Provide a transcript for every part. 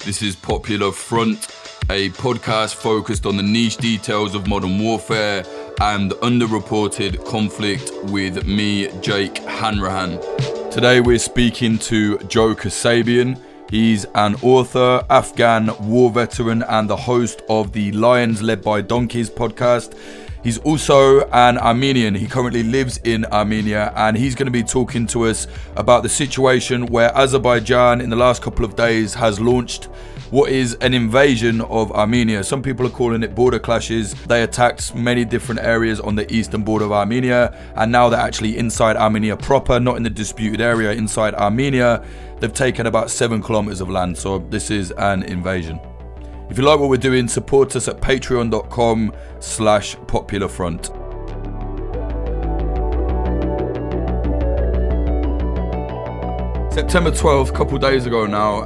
This is Popular Front, a podcast focused on the niche details of modern warfare and underreported conflict with me, Jake Hanrahan. Today we're speaking to Joe Kassabian. He's an author, Afghan war veteran, and the host of the Lions Led by Donkeys podcast. He's also an Armenian. He currently lives in Armenia, and he's going to be talking to us about the situation where Azerbaijan in the last couple of days has launched what is an invasion of Armenia. Some people are calling it border clashes. They attacked many different areas on the eastern border of Armenia, and now they're actually inside Armenia proper, not in the disputed area, inside Armenia. They've taken about 7 kilometers of land, so this is an invasion. If you like what we're doing, support us at patreon.com/popularfront. September 12th, a couple days ago now,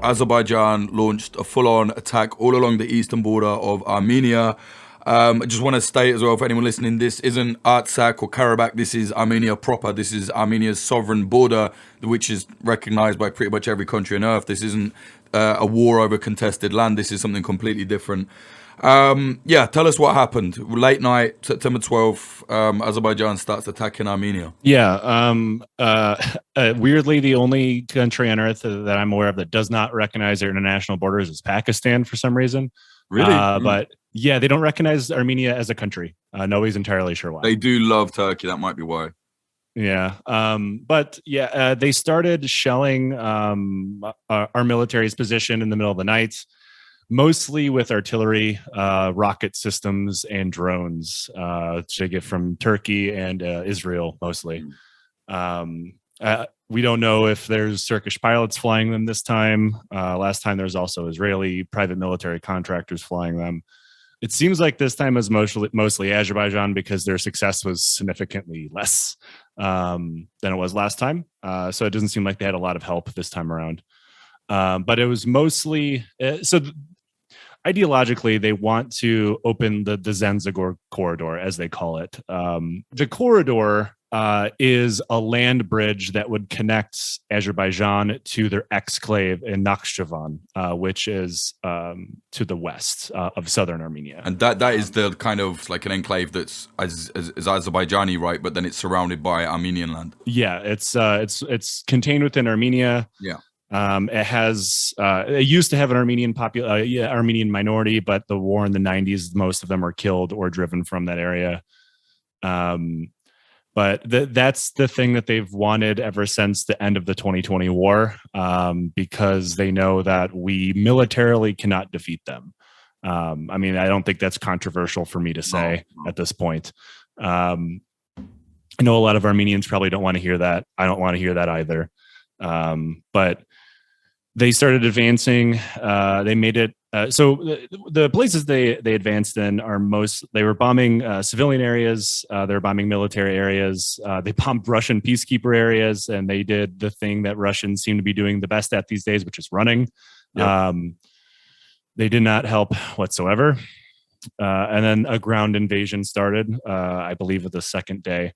Azerbaijan launched a full-on attack all along the eastern border of Armenia. I just want to state as well, for anyone listening, this isn't Artsakh or Karabakh. This is Armenia proper. This is Armenia's sovereign border, which is recognized by pretty much every country on earth. This isn't a war over contested land. This is something completely different. Tell us what happened. Late night, September 12th, Azerbaijan starts attacking Armenia. Weirdly, the only country on earth that I'm aware of that does not recognize their international borders is Pakistan for some reason. Really? But yeah, they don't recognize Armenia as a country. Nobody's entirely sure why. They do love Turkey. That might be why. Yeah. They started shelling our military's position in the middle of the night, mostly with artillery, rocket systems, and drones, which they get from Turkey and Israel mostly. We don't know if there's Turkish pilots flying them this time. Last time there was also Israeli private military contractors flying them. It seems like this time is mostly Azerbaijan because their success was significantly less than it was last time. So it doesn't seem like they had a lot of help this time around. But it was mostly... Ideologically, they want to open the Zanzagor corridor, as they call it. The corridor is a land bridge that would connect Azerbaijan to their exclave in Nakhchivan, which is to the west of southern Armenia. And that is the kind of like an enclave that's as Azerbaijani, right? But then it's surrounded by Armenian land. Yeah, it's contained within Armenia. Yeah. It used to have an Armenian Armenian minority, but the war in the 90s, most of them were killed or driven from that area. But that's the thing that they've wanted ever since the end of the 2020 war, because they know that we militarily cannot defeat them. I don't think that's controversial for me to say at this point. I know a lot of Armenians probably don't want to hear that. I don't want to hear that either. But they started advancing. They made it. So the places they advanced in they were bombing civilian areas. They were bombing military areas. They bombed Russian peacekeeper areas, and they did the thing that Russians seem to be doing the best at these days, which is running. Yep. They did not help whatsoever. And then a ground invasion started, I believe, with the second day.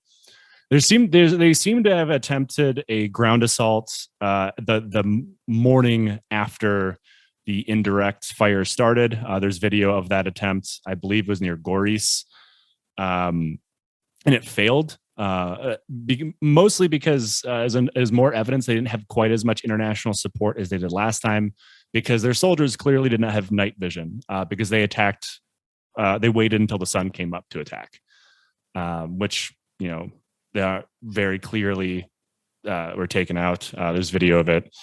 They seem to have attempted a ground assault the morning after the indirect fire started. There's video of that attempt. I believe it was near Goris, and it failed. Mostly because, as more evidence, they didn't have quite as much international support as they did last time, because their soldiers clearly did not have night vision, because they attacked. They waited until the sun came up to attack, which they are very clearly were taken out. There's video of it.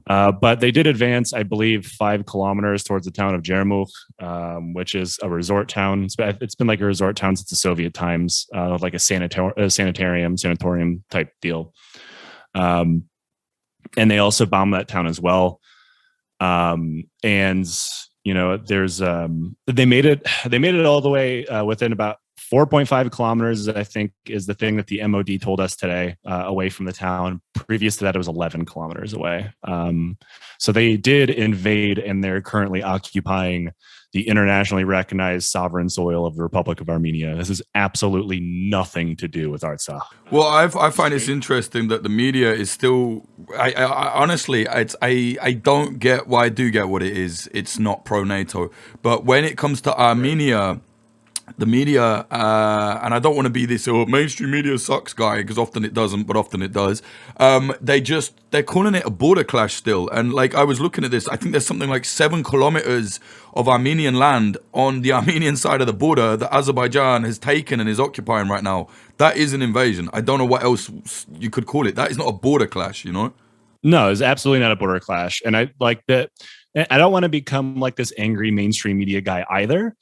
But they did advance, I believe, 5 kilometers towards the town of Jermukh, which is a resort town. It's been like a resort town since the Soviet times, like a sanatorium type deal. And they also bombed that town as well. There's they made it all the way within about 4.5 kilometers, I think, is the thing that the MOD told us today, away from the town. Previous to that, it was 11 kilometers away. So they did invade, and they're currently occupying the internationally recognized sovereign soil of the Republic of Armenia. This is absolutely nothing to do with Artsakh. Well, I find it's interesting that the media is still I honestly, I don't get why. I do get what it is. It's not pro NATO, but when it comes to Armenia, the media, and I don't want to be this mainstream media sucks guy, because often it doesn't, but often it does. They're calling it a border clash still. And like, I was looking at this, I think there's something like 7 kilometers of Armenian land on the Armenian side of the border that Azerbaijan has taken and is occupying right now. That is an invasion. I don't know what else you could call it. That is not a border clash, you know? No, it's absolutely not a border clash. And I like that. I don't want to become like this angry mainstream media guy either.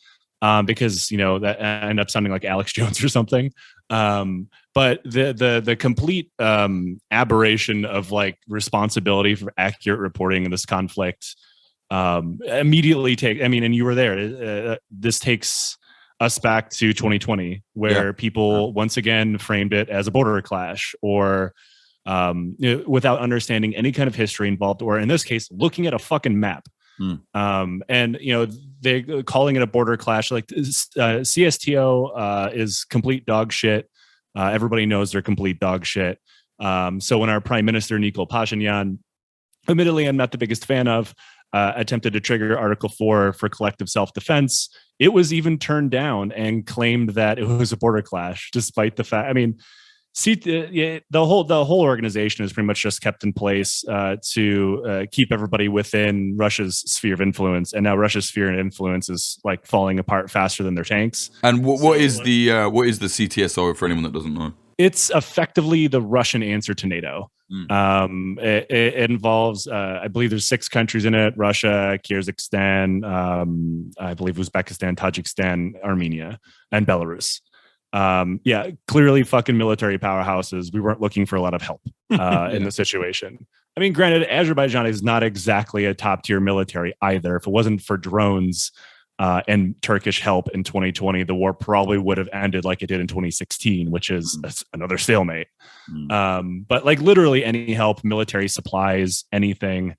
Because that end up sounding like Alex Jones or something. But the complete aberration of like responsibility for accurate reporting in this conflict immediately and you were there. This takes us back to 2020, where people once again framed it as a border clash, or without understanding any kind of history involved, or in this case, looking at a fucking map. And they're calling it a border clash. Like CSTO is complete dog shit. Everybody knows they're complete dog shit. So when our Prime Minister Nikol Pashinyan, admittedly I'm not the biggest fan of, attempted to trigger Article 4 for collective self-defense, it was even turned down and claimed that it was a border clash, despite the fact. I mean, the whole organization is pretty much just kept in place to keep everybody within Russia's sphere of influence, and now Russia's sphere of influence is like falling apart faster than their tanks. And what is the CTSO for anyone that doesn't know? It's effectively the Russian answer to NATO. It involves, I believe, there's 6 countries in it: Russia, Kyrgyzstan, I believe Uzbekistan, Tajikistan, Armenia, and Belarus. Clearly fucking military powerhouses. We weren't looking for a lot of help in the situation. I mean, granted, Azerbaijan is not exactly a top tier military either. If it wasn't for drones and Turkish help in 2020, the war probably would have ended like it did in 2016, which is another stalemate. But like literally any help, military supplies, anything.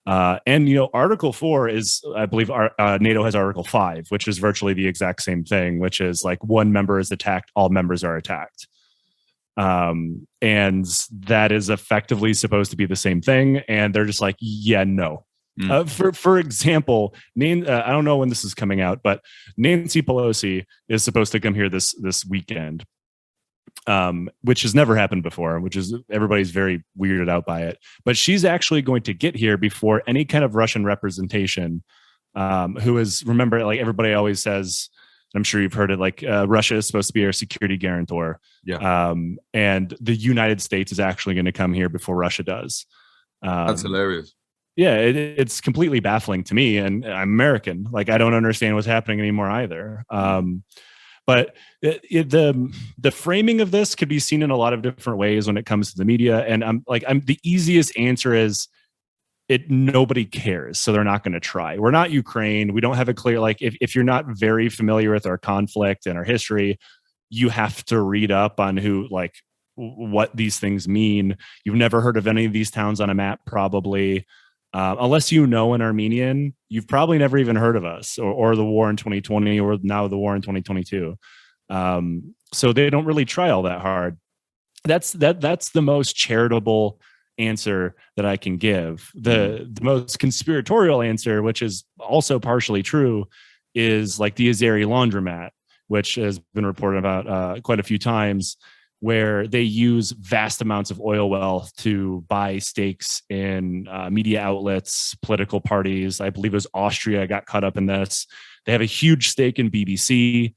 And Article 4 is, I believe, NATO has Article 5, which is virtually the exact same thing, which is like one member is attacked, all members are attacked. And that is effectively supposed to be the same thing. And they're just like, yeah, no. For example, I don't know when this is coming out, but Nancy Pelosi is supposed to come here this weekend. Which has never happened before, which is everybody's very weirded out by it. But she's actually going to get here before any kind of Russian representation, who is, remember, like everybody always says, I'm sure you've heard it, like Russia is supposed to be our security guarantor. And the United States is actually going to come here before Russia does. That's hilarious. Yeah, it's completely baffling to me. And I'm American. Like, I don't understand what's happening anymore either. But the framing of this could be seen in a lot of different ways when it comes to the media. And the easiest answer is nobody cares. So they're not going to try. We're not Ukraine. We don't have a clear, like, if you're not very familiar with our conflict and our history, you have to read up on what these things mean. You've never heard of any of these towns on a map, probably. Unless you know an Armenian, you've probably never even heard of us or the war in 2020 or now the war in 2022. So they don't really try all that hard. That's the most charitable answer that I can give. The most conspiratorial answer, which is also partially true, is like the Azeri laundromat, which has been reported about quite a few times, where they use vast amounts of oil wealth to buy stakes in media outlets, political parties. I believe it was Austria got caught up in this. They have a huge stake in BBC.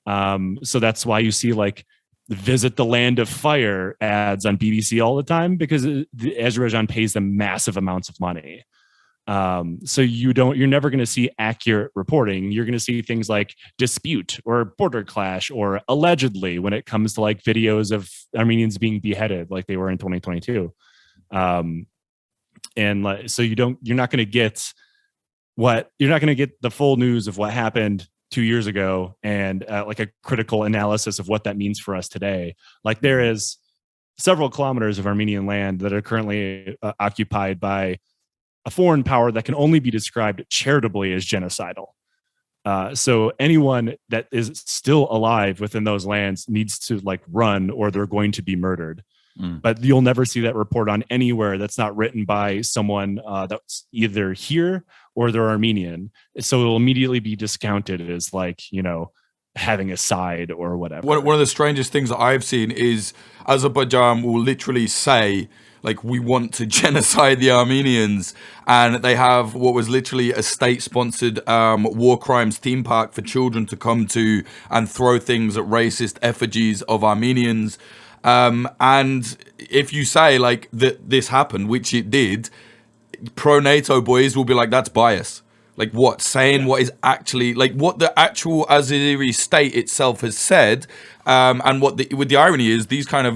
So that's why you see like visit the land of fire ads on BBC all the time, because Azerbaijan pays them massive amounts of money. So you're never going to see accurate reporting. You're going to see things like dispute or border clash or allegedly when it comes to like videos of Armenians being beheaded like they were in 2022. So you're not going to get the full news of what happened 2 years ago and like a critical analysis of what that means for us today. Like there is several kilometers of Armenian land that are currently occupied by a foreign power that can only be described charitably as genocidal. So anyone that is still alive within those lands needs to like run, or they're going to be murdered. But you'll never see that report on anywhere that's not written by someone that's either here or they're Armenian. So it'll immediately be discounted as like, having a side or whatever. One of the strangest things that I've seen is Azerbaijan will literally say, like, we want to genocide the Armenians, and they have what was literally a state-sponsored war crimes theme park for children to come to and throw things at racist effigies of Armenians. And if you say, like, that this happened, which it did, pro-NATO boys will be like, that's bias. Like, what? Saying what is actually, like, what the actual Azeri state itself has said, and with the irony is, these kind of,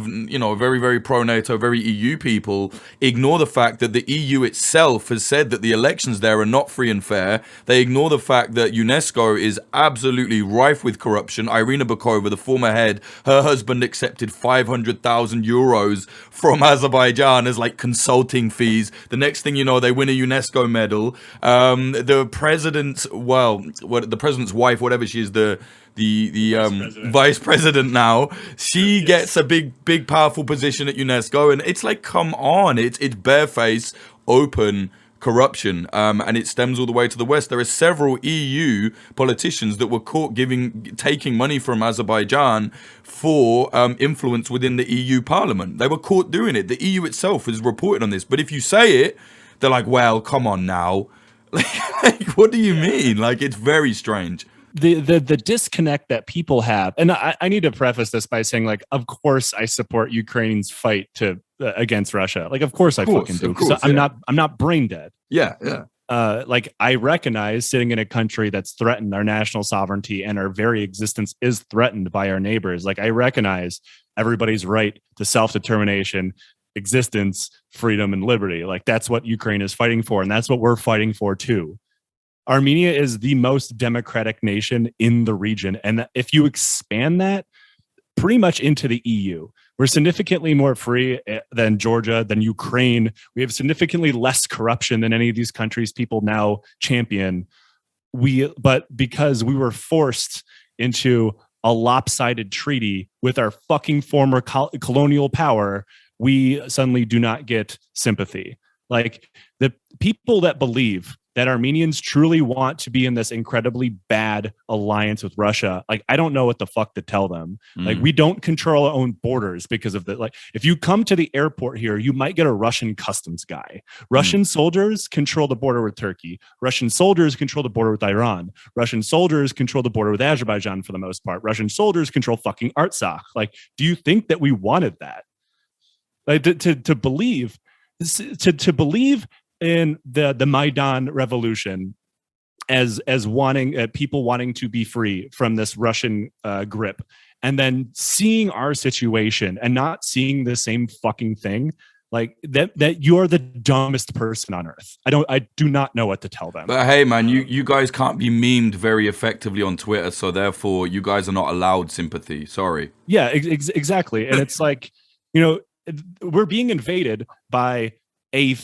very, very pro-NATO, very EU people ignore the fact that the EU itself has said that the elections there are not free and fair. They ignore the fact that UNESCO is absolutely rife with corruption. Irina Bokova, the former head, her husband accepted 500,000 euros from Azerbaijan as, like, consulting fees. The next thing you know, they win a UNESCO medal. The president's wife, whatever she is, the vice president now, she gets a big powerful position at UNESCO, and it's like, come on, it's barefaced open corruption, and it stems all the way to the west. There are several EU politicians that were caught taking money from Azerbaijan for influence within the EU Parliament. They were caught doing it. The EU itself has reported on this, but if you say it, they're like, well, come on now. Like, what do you mean? Like, it's very strange. The disconnect that people have, and I need to preface this by saying, like, of course I support Ukraine's fight against Russia. Like, of course I fucking do. So I'm not brain dead. Yeah. Like, I recognize sitting in a country that's threatened, our national sovereignty and our very existence is threatened by our neighbors. Like, I recognize everybody's right to self-determination, existence, freedom, and liberty. Like, that's what Ukraine is fighting for, and that's what we're fighting for too. Armenia is the most democratic nation in the region, and if you expand that pretty much into the EU, we're significantly more free than Georgia, than Ukraine. We have significantly less corruption than any of these countries people now champion. But because we were forced into a lopsided treaty with our fucking former colonial power, we suddenly do not get sympathy. Like, the people that believe that Armenians truly want to be in this incredibly bad alliance with Russia, like, I don't know what the fuck to tell them. Like, we don't control our own borders because of the, like, if you come to the airport here, you might get a Russian customs guy. Russian soldiers control the border with Turkey. Russian soldiers control the border with Iran. Russian soldiers control the border with Azerbaijan for the most part. Russian soldiers control fucking Artsakh. Like, do you think that we wanted that? Like, to believe in the Maidan revolution as wanting people wanting to be free from this Russian grip, and then seeing our situation and not seeing the same fucking thing, like that you're the dumbest person on earth. I do not know what to tell them. But hey, man, you guys can't be memed very effectively on Twitter, so therefore you guys are not allowed sympathy. Sorry. Yeah, exactly. And it's like, we're being invaded by a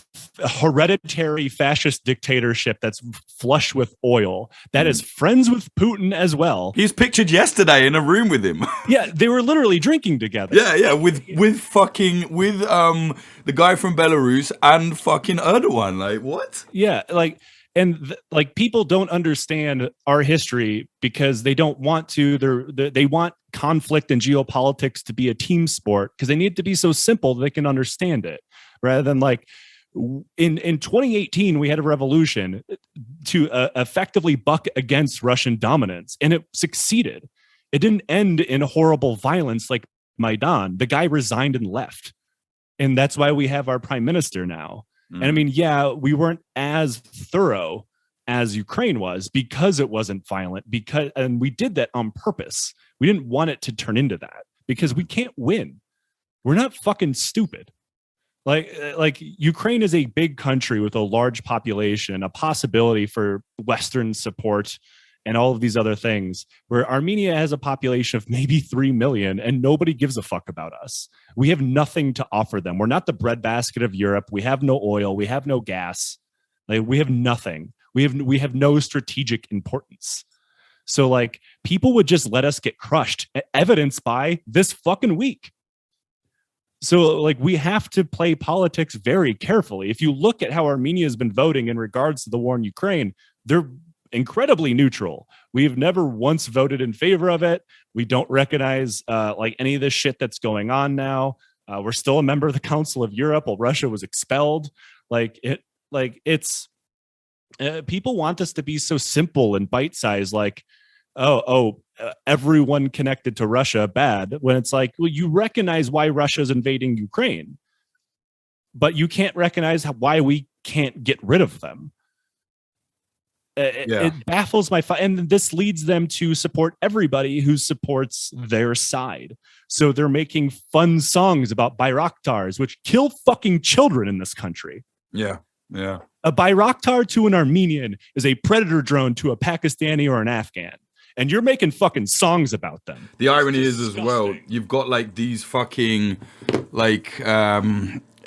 hereditary fascist dictatorship that's flush with oil, that is friends with Putin as well. He's pictured yesterday in a room with him. Yeah, they were literally drinking together. Yeah, with the guy from Belarus and fucking Erdogan. Like, what? Yeah, like, and like, people don't understand our history because they don't want to. They want conflict and geopolitics to be a team sport because they need it to be so simple that they can understand it, rather than, like, in 2018 we had a revolution to effectively buck against Russian dominance, and it succeeded. It didn't end in horrible violence like Maidan. The guy resigned and left, and that's why we have our prime minister now. And I mean, yeah, we weren't as thorough as Ukraine was because it wasn't violent, and we did that on purpose. We didn't want it to turn into that because we can't win. We're not fucking stupid. Like Ukraine is a big country with a large population, a possibility for Western support and all of these other things, where Armenia has a population of maybe 3 million and nobody gives a fuck about us. We have nothing to offer them. We're not the breadbasket of Europe. We have no oil. We have no gas. Like, we have nothing. We have no strategic importance. So, like, people would just let us get crushed, evidenced by this fucking week. So like we have to play politics very carefully. If you look at how Armenia has been voting in regards to the war in Ukraine, they're incredibly neutral. We've never once voted in favor of it. We don't recognize like any of this shit that's going on now. We're still a member of the Council of Europe while Russia was expelled. It's people want this to be so simple and bite-sized, like everyone connected to Russia bad, when it's like, well, you recognize why Russia's invading Ukraine, but you can't recognize why we can't get rid of them. It baffles my and this leads them to support everybody who supports their side. So they're making fun songs about Bayraktars, which kill fucking children in this country. Yeah. A Bayraktar to an Armenian is a predator drone to a Pakistani or an Afghan. And you're making fucking songs about them. The irony is as well, you've got like these fucking like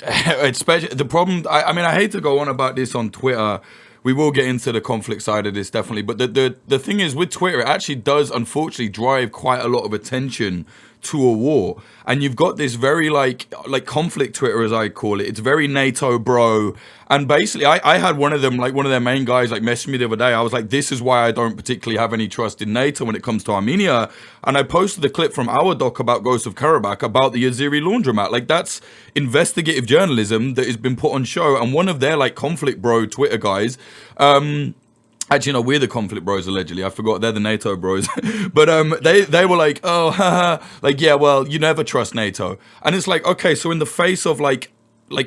especially the problem. I mean, I hate to go on about this on Twitter. We will get into the conflict side of this definitely, but the thing is with Twitter, it actually does unfortunately drive quite a lot of attention to a war, and you've got this very like conflict Twitter, as I call it. It's very NATO bro, and basically I had one of them, like one of their main guys, like message me the other day. I was like, this is why I don't particularly have any trust in NATO when it comes to Armenia, and I posted a clip from our doc about Ghost of Karabakh about the Azeri laundromat. Like, that's investigative journalism that has been put on show, and one of their like conflict bro Twitter guys, actually, no, we're the conflict bros, allegedly. I forgot, they're the NATO bros. But they were like, oh, haha, like, yeah, well, you never trust NATO. And it's like, okay, so in the face of like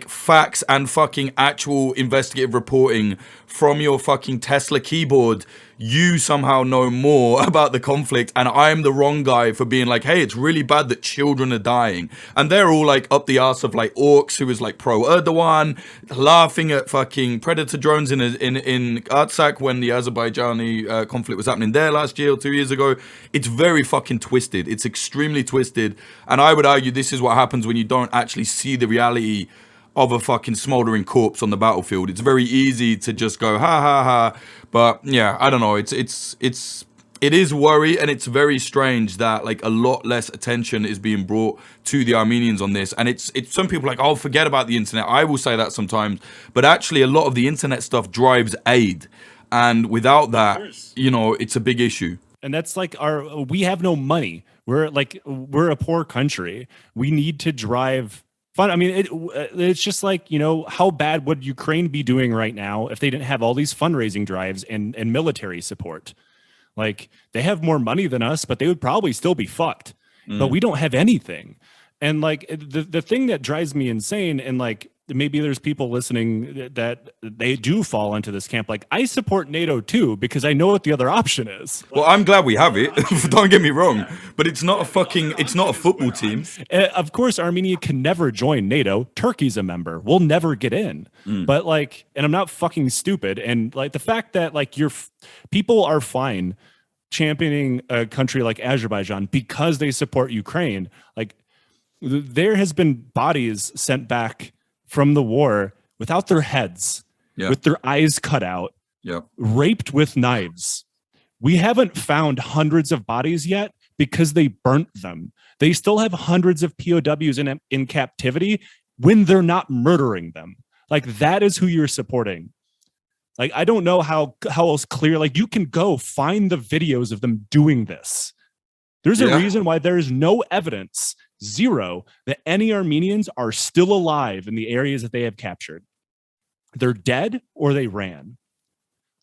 facts and fucking actual investigative reporting from your fucking Tesla keyboard, you somehow know more about the conflict, and I'm the wrong guy for being like, hey, it's really bad that children are dying. And they're all like up the arse of like Orcs, who is like pro Erdogan, laughing at fucking predator drones in Artsakh when the Azerbaijani conflict was happening there last year or 2 years ago. It's very fucking twisted. It's extremely twisted. And I would argue this is what happens when you don't actually see the reality of a fucking smoldering corpse on the battlefield. It's very easy to just go ha ha ha. But yeah, I don't know. It is worry, and it's very strange that like a lot less attention is being brought to the Armenians on this. And it's some people are like, oh, forget about the internet. I will say that sometimes, but actually a lot of the internet stuff drives aid, and without that, you know, it's a big issue. And that's like we have no money. We're a poor country. We need to drive fun. I mean, it's just like, you know, how bad would Ukraine be doing right now if they didn't have all these fundraising drives and military support? Like, they have more money than us, but they would probably still be fucked. But we don't have anything. And like the thing that drives me insane, and like maybe there's people listening that they do fall into this camp. Like, I support NATO too, because I know what the other option is. Well, I'm glad we have it. Don't get me wrong, but it's not a football team. Of course, Armenia can never join NATO. Turkey's a member. We'll never get in. But like, and I'm not fucking stupid. And like the fact that like people are fine championing a country like Azerbaijan because they support Ukraine. Like, there has been bodies sent back from the war without their heads, with their eyes cut out, raped with knives. We haven't found hundreds of bodies yet because they burnt them. They still have hundreds of POWs in captivity when they're not murdering them. Like, that is who you're supporting. Like, I don't know how else clear. Like, you can go find the videos of them doing this. There's a reason why there is no evidence, zero, that any Armenians are still alive in the areas that they have captured. They're dead or they ran.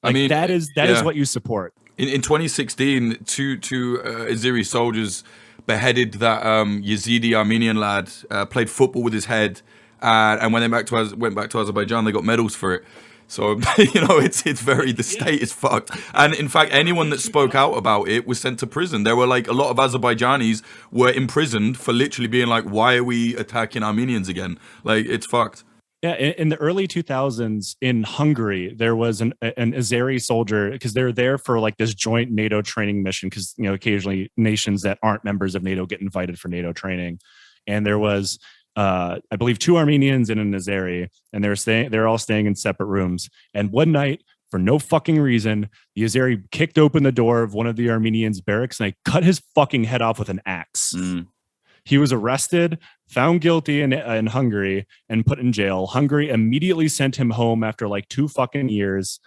Like, I mean, that is what you support. In 2016, two Azeri soldiers beheaded that Yazidi Armenian lad, played football with his head, and when they went back to Azerbaijan, they got medals for it. So, you know, the state is fucked. And in fact, anyone that spoke out about it was sent to prison. There were like a lot of Azerbaijanis were imprisoned for literally being like, why are we attacking Armenians again? Like, it's fucked. Yeah, in the early 2000s in Hungary, there was an Azeri soldier, because they're there for like this joint NATO training mission, because, you know, occasionally nations that aren't members of NATO get invited for NATO training. And there was I believe 2 Armenians and an Azeri, and they're all staying in separate rooms. And one night, for no fucking reason, the Azeri kicked open the door of one of the Armenians' barracks and they cut his fucking head off with an axe. He was arrested, found guilty in Hungary, and put in jail. Hungary immediately sent him home after like 2 fucking years.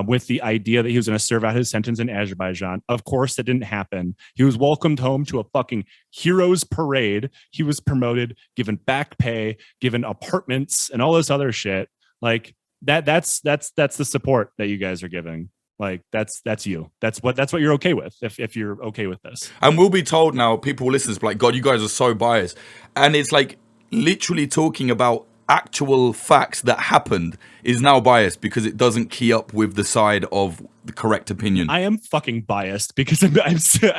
With the idea that he was going to serve out his sentence in Azerbaijan. Of course, that didn't happen. He was welcomed home to a fucking hero's parade. He was promoted, given back pay, given apartments, and all this other shit. Like that's the support that you guys are giving. Like that's you. That's what you're okay with. If you're okay with this, and we'll be told now, people listen, like, God, you guys are so biased, and it's like literally talking about actual facts that happened is now biased because it doesn't key up with the side of the correct opinion. I am fucking biased because I'm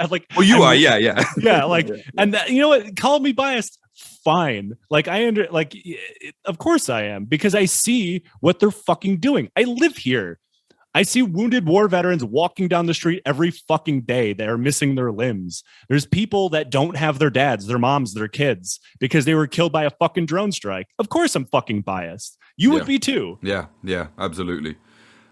like, well, you are, yeah. Like, and that, you know what? Call me biased. Fine. Like of course I am, because I see what they're fucking doing. I live here. I see wounded war veterans walking down the street every fucking day that are missing their limbs. There's people that don't have their dads, their moms, their kids because they were killed by a fucking drone strike. Of course I'm fucking biased. You would be too. Yeah, absolutely.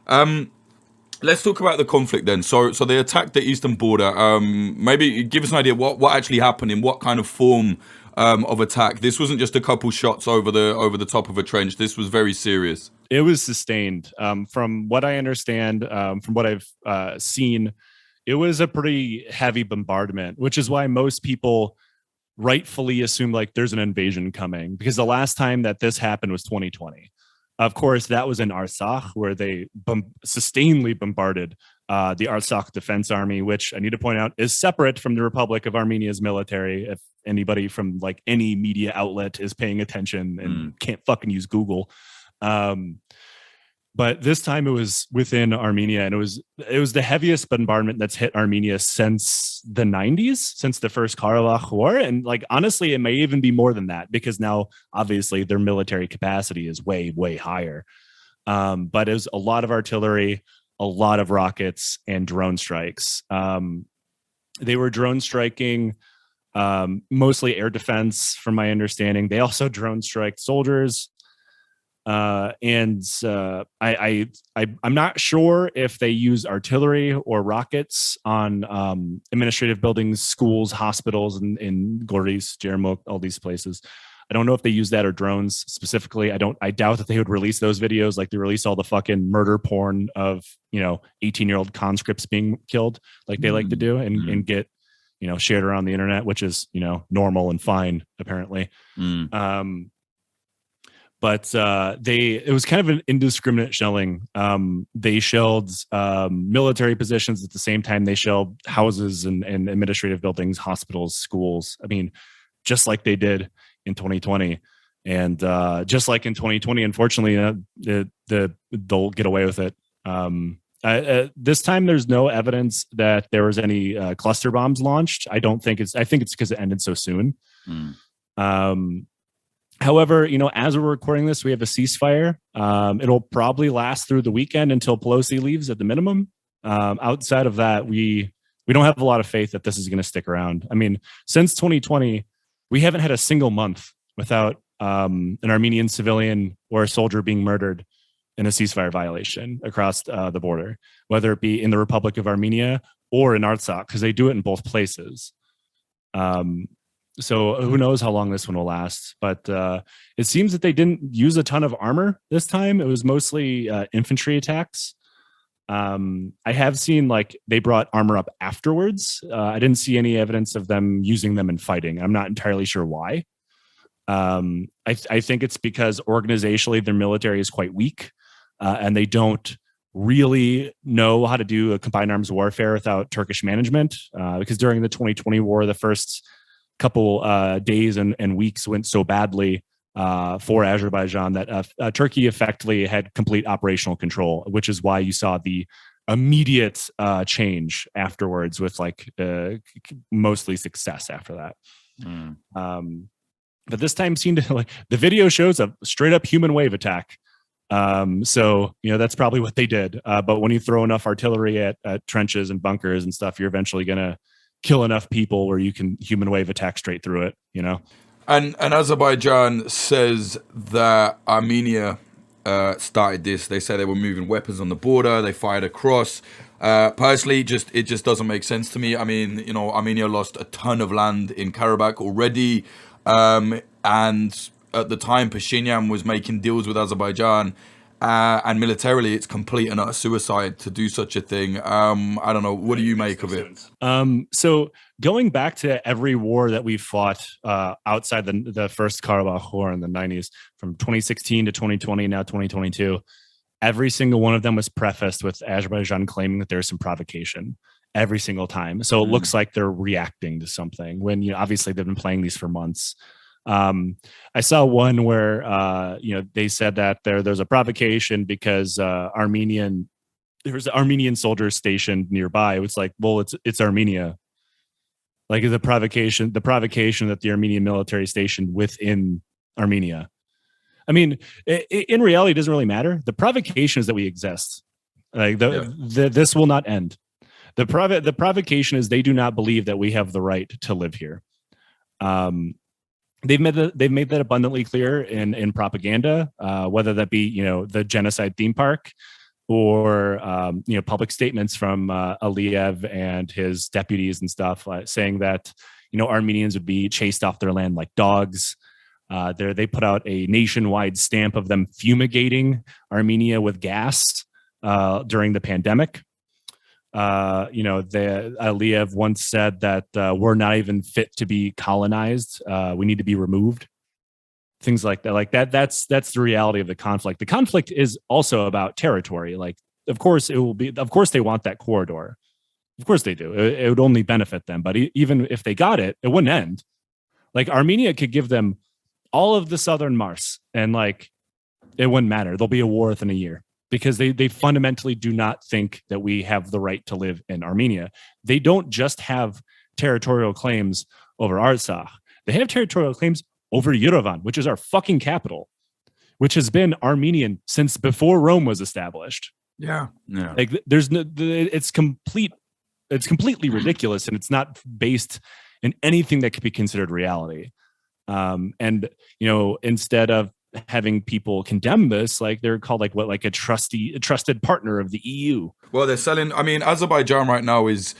Let's talk about the conflict then. So they attacked the eastern border. Maybe give us an idea what actually happened, in what kind of form of attack. This wasn't just a couple shots over the top of a trench. This was very serious. It was sustained. From what I understand, from what I've seen, it was a pretty heavy bombardment, which is why most people rightfully assume like there's an invasion coming, because the last time that this happened was 2020. Of course, that was in Artsakh, where they sustainedly bombarded the Artsakh Defense Army, which I need to point out is separate from the Republic of Armenia's military. If anybody from like any media outlet is paying attention and can't fucking use Google. But this time it was within Armenia, and it was the heaviest bombardment that's hit Armenia since the 90s, since the first Karabakh War. And like, honestly, it may even be more than that, because now obviously their military capacity is way, way higher. But it was a lot of artillery, a lot of rockets, and drone strikes. They were drone striking mostly air defense, from my understanding. They also drone strike soldiers. I'm not sure if they use artillery or rockets on administrative buildings, schools, hospitals in Goris, Jermuk, all these places. I don't know if they use that or drones specifically. I doubt that they would release those videos like they release all the fucking murder porn of 18-year-old conscripts being killed, like they like to do, and get shared around the internet, which is normal and fine apparently. But it was kind of an indiscriminate shelling. They shelled military positions at the same time they shelled houses and administrative buildings, hospitals, schools. I mean, just like they did in 2020. And just like in 2020, unfortunately, they'll get away with it. This time, there's no evidence that there was any cluster bombs launched. I think it's because it ended so soon. However, as we're recording this, we have a ceasefire. It'll probably last through the weekend until Pelosi leaves at the minimum. Outside of that, we don't have a lot of faith that this is going to stick around. I mean, since 2020, we haven't had a single month without an Armenian civilian or a soldier being murdered in a ceasefire violation across the border, whether it be in the Republic of Armenia or in Artsakh, because they do it in both places. So who knows how long this one will last, but it seems that they didn't use a ton of armor this time. It was mostly infantry attacks. I have seen like they brought armor up afterwards. I didn't see any evidence of them using them in fighting. I'm not entirely sure why. I think it's because organizationally their military is quite weak, and they don't really know how to do a combined arms warfare without Turkish management. Because during the 2020 war, the first couple days and weeks went so badly for Azerbaijan that Turkey effectively had complete operational control, which is why you saw the immediate change afterwards with like mostly success after that. But this time seemed to like the video shows a straight up human wave attack. So that's probably what they did. But when you throw enough artillery at trenches and bunkers and stuff, you're eventually gonna kill enough people where you can human wave attack straight through it, And Azerbaijan says that Armenia started this. They said they were moving weapons on the border. They fired across. Personally, it just doesn't make sense to me. I mean, Armenia lost a ton of land in Karabakh already, and at the time, Pashinyan was making deals with Azerbaijan. And militarily, it's complete and utter suicide to do such a thing. I don't know. What do you make of it? So going back to every war that we fought outside the first Karabakh war in the 90s, from 2016 to 2020, now 2022, every single one of them was prefaced with Azerbaijan claiming that there's some provocation every single time. So it looks like they're reacting to something when, obviously they've been playing these for months. I saw one where they said that there's a provocation because there was an Armenian soldiers stationed nearby. It's like, well, it's Armenia. Like the provocation that the Armenian military stationed within Armenia. I mean, in reality, it doesn't really matter. The provocation is that we exist. Like this will not end. The provocation is they do not believe that we have the right to live here. They've made that abundantly clear in propaganda, whether that be the genocide theme park, or public statements from Aliyev and his deputies and stuff, saying that Armenians would be chased off their land like dogs. They put out a nationwide stamp of them fumigating Armenia with gas during the pandemic. Aliyev once said that we're not even fit to be colonized. We need to be removed. Things like that. Like that's the reality of the conflict. The conflict is also about territory. Like, of course they want that corridor. Of course they do. It would only benefit them. But even if they got it, it wouldn't end. Like Armenia could give them all of the southern Mars and like, it wouldn't matter. There'll be a war within a year. Because they fundamentally do not think that we have the right to live in Armenia. They don't just have territorial claims over Artsakh. They have territorial claims over Yerevan, which is our fucking capital, which has been Armenian since before Rome was established. Yeah. Like it's completely ridiculous, and it's not based in anything that could be considered reality. Instead of having people condemn this, like they're called a trusted partner of the EU. Well, they're selling. I mean, Azerbaijan right now is.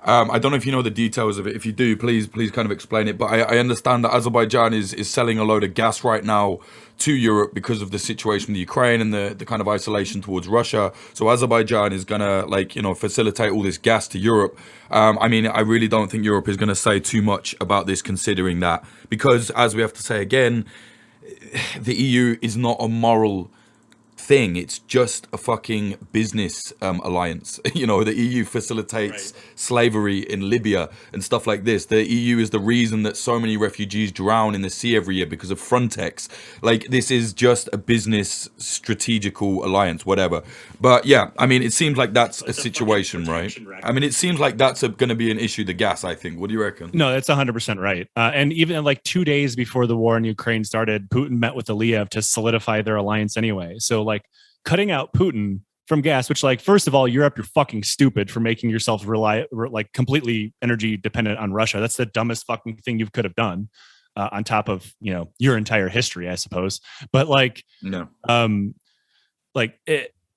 I don't know if you know the details of it. If you do, please kind of explain it. But I understand that Azerbaijan is selling a load of gas right now to Europe because of the situation with Ukraine and the kind of isolation towards Russia. So Azerbaijan is gonna facilitate all this gas to Europe. I mean, I really don't think Europe is gonna say too much about this, considering that, because as we have to say again, the EU is not a moral thing. It's just a fucking business alliance. The EU facilitates slavery in Libya and stuff like this. The EU is the reason that so many refugees drown in the sea every year because of Frontex. Like, this is just a business strategical alliance, whatever. But yeah, I mean, it seems like that's a situation, right? I mean, it seems like that's going to be an issue, the gas, I think. What do you reckon? No, that's 100% right. And even like 2 days before the war in Ukraine started, Putin met with Aliyev to solidify their alliance anyway. So like cutting out Putin from gas, which, like, first of all, Europe, you're fucking stupid for making yourself completely energy dependent on Russia. That's the dumbest fucking thing you could have done, on top of your entire history, I suppose. But like, no,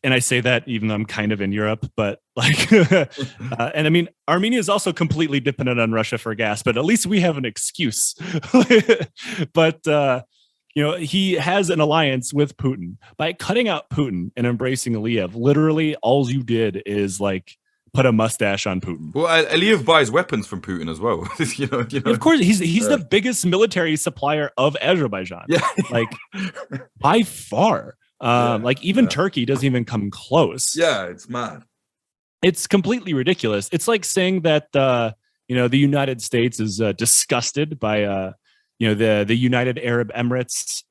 and I say that even though I'm kind of in Europe, but like, and I mean, Armenia is also completely dependent on Russia for gas, but at least we have an excuse. But he has an alliance with Putin. By cutting out Putin and embracing Aliyev, literally all you did is like put a mustache on Putin. Well, Aliyev buys weapons from Putin as well. Of course, he's the biggest military supplier of Azerbaijan. Yeah. Like by far. Turkey doesn't even come close. Yeah, it's mad. It's completely ridiculous. It's like saying that the United States is disgusted by the United Arab Emirates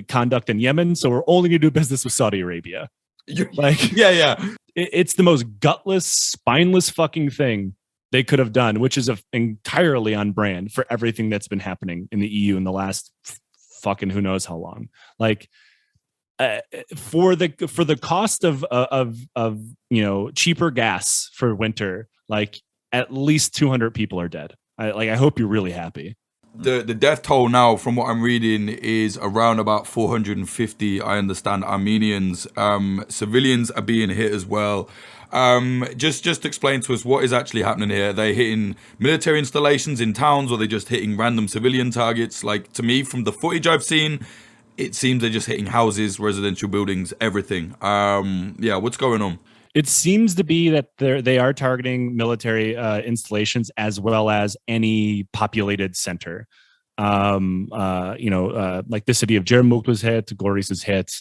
conduct in Yemen, so we're only going to do business with Saudi Arabia. It's the most gutless, spineless fucking thing they could have done, which is entirely on brand for everything that's been happening in the EU in the last fucking who knows how long. Like, for the cost of cheaper gas for winter, like at least 200 people are dead. I hope you're really happy. the death toll now, from what I'm reading, is around about 450. I understand Armenians. Civilians are being hit as well. Just explain to us what is actually happening here. Are they hitting military installations in towns, or are they just hitting random civilian targets? Like, to me, from the footage I've seen, it seems they're just hitting houses, residential buildings, everything. Yeah, what's going on? It seems to be that they are targeting military installations as well as any populated center. Like the city of Jermuk was hit, Goris is hit,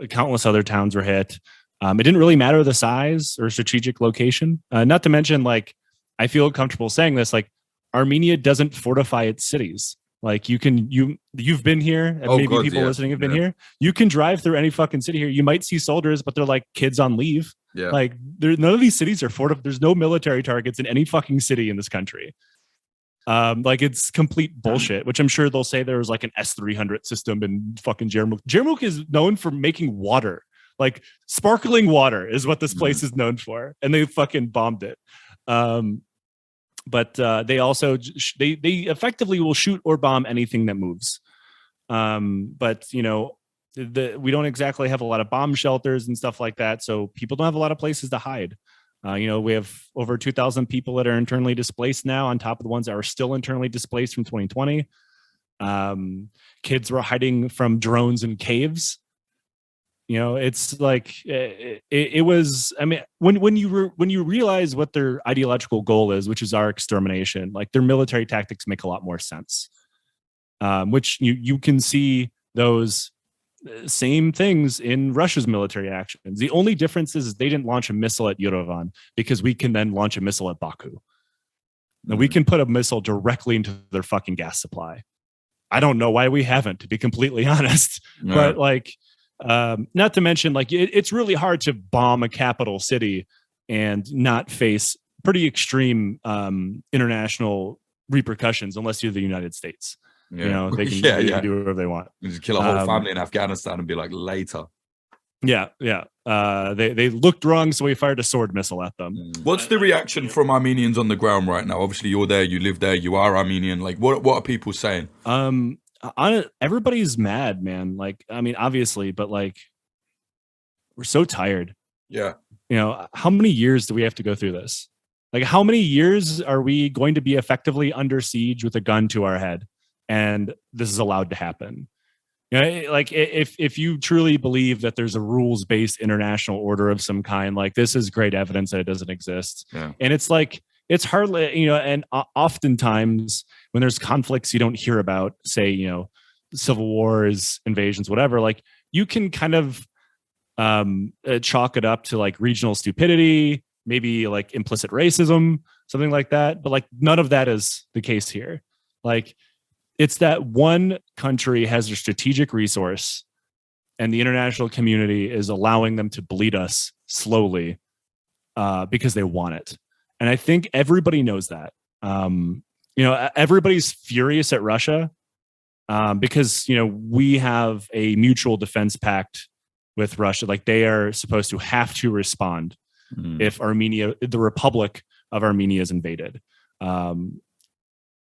countless other towns were hit. It didn't really matter the size or strategic location. Not to mention, like, I feel comfortable saying this, like, Armenia doesn't fortify its cities. Like, you've been here, and maybe God, people listening have been here. You can drive through any fucking city here. You might see soldiers, but they're like kids on leave. Yeah. Like, none of these cities are fortified. There's no military targets in any fucking city in this country. Like, it's complete bullshit, which I'm sure they'll say there was like an S-300 system in fucking Jermuk. Jermuk is known for making water. Like, sparkling water is what this place is known for. And they fucking bombed it. But they also they effectively will shoot or bomb anything that moves. But we don't exactly have a lot of bomb shelters and stuff like that, so people don't have a lot of places to hide. We have over 2,000 people that are internally displaced now, on top of the ones that are still internally displaced from 2020. Kids were hiding from drones in caves. It's like it was. I mean, when you realize what their ideological goal is, which is our extermination, like, their military tactics make a lot more sense. Which you can see those same things in Russia's military actions. The only difference is they didn't launch a missile at Yerevan, because we can then launch a missile at Baku. Now, we can put a missile directly into their fucking gas supply. I don't know why we haven't, to be completely honest. Yeah. But like. Not to mention, like, it's really hard to bomb a capital city and not face pretty extreme international repercussions, unless you're the United States. Yeah. They can do whatever they want. You just kill a whole family in Afghanistan and be like, later. Yeah. They looked wrong, so we fired a sword missile at them. What's the reaction from Armenians on the ground right now? Obviously, you're there, you live there, you are Armenian. Like, what are people saying? Everybody's mad, man. Like, I mean, obviously, but like, we're so tired. Yeah. How many years do we have to go through this? Like, how many years are we going to be effectively under siege with a gun to our head, and this is allowed to happen? Like, if you truly believe that there's a rules-based international order of some kind, like, this is great evidence that it doesn't exist. Yeah. And it's like, it's hardly, and oftentimes when there's conflicts you don't hear about, say, civil wars, invasions, whatever, like, you can kind of chalk it up to like regional stupidity, maybe like implicit racism, something like that. But like, none of that is the case here. Like, it's that one country has a strategic resource, and the international community is allowing them to bleed us slowly because they want it. And I think everybody knows that. Everybody's furious at Russia because, we have a mutual defense pact with Russia. Like, they are supposed to have to respond if Armenia, the Republic of Armenia, is invaded. And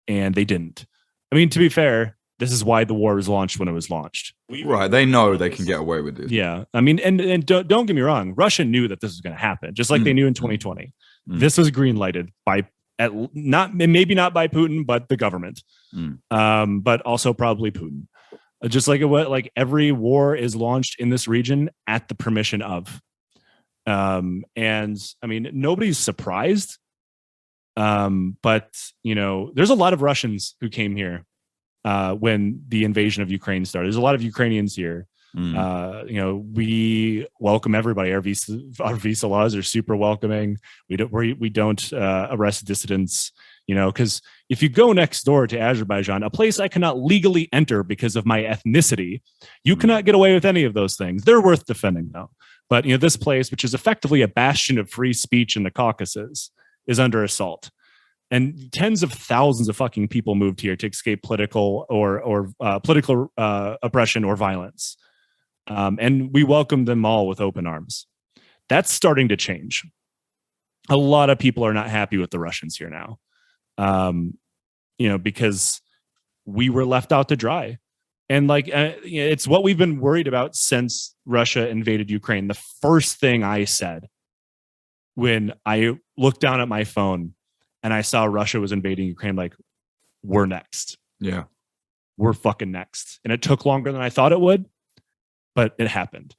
they didn't. I mean, to be fair, this is why the war was launched when it was launched. Right. They know they can get away with this. Yeah. I mean, and don't get me wrong. Russia knew that this was going to happen, just like they knew in 2020. This was green lighted by maybe not by Putin, but the government, but also probably Putin. Just like every war is launched in this region at the permission of. And I mean, nobody's surprised. But there's a lot of Russians who came here when the invasion of Ukraine started. There's a lot of Ukrainians here. We welcome everybody. Our visa laws are super welcoming. We don't arrest dissidents, because if you go next door to Azerbaijan, a place I cannot legally enter because of my ethnicity, you cannot get away with any of those things. They're worth defending, though. But this place, which is effectively a bastion of free speech in the Caucasus, is under assault. And tens of thousands of fucking people moved here to escape political or political oppression or violence. And we welcome them all with open arms. That's starting to change. A lot of people are not happy with the Russians here now. Because we were left out to dry. And like, it's what we've been worried about since Russia invaded Ukraine. The first thing I said when I looked down at my phone and I saw Russia was invading Ukraine, like, we're next. Yeah. We're fucking next. And it took longer than I thought it would, but it happened.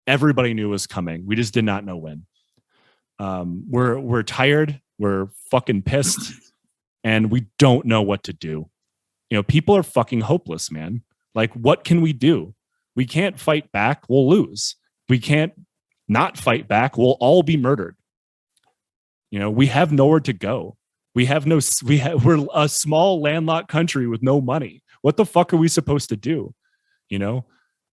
Everybody knew it was coming. We just did not know when. We're tired. We're fucking pissed. And we don't know what to do. You know, people are fucking hopeless, man. Like, what can we do? We can't fight back. We'll lose. We can't not fight back. We'll all be murdered. You know, we have nowhere to go. We're a small landlocked country with no money. What the fuck are we supposed to do? You know?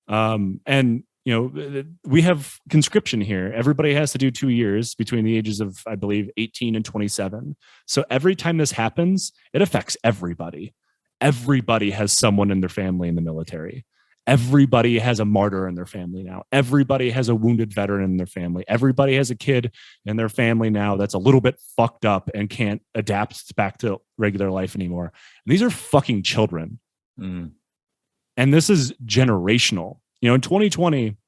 And, you know, we have conscription here. Everybody has to do 2 years between the ages of, I believe, 18 and 27. So every time this happens, it affects everybody. Everybody has someone in their family in the military. Everybody has a martyr in their family now. Everybody has a wounded veteran in their family. Everybody has a kid in their family now that's a little bit fucked up and can't adapt back to regular life anymore. And these are fucking children. And this is generational. You know, in 2020,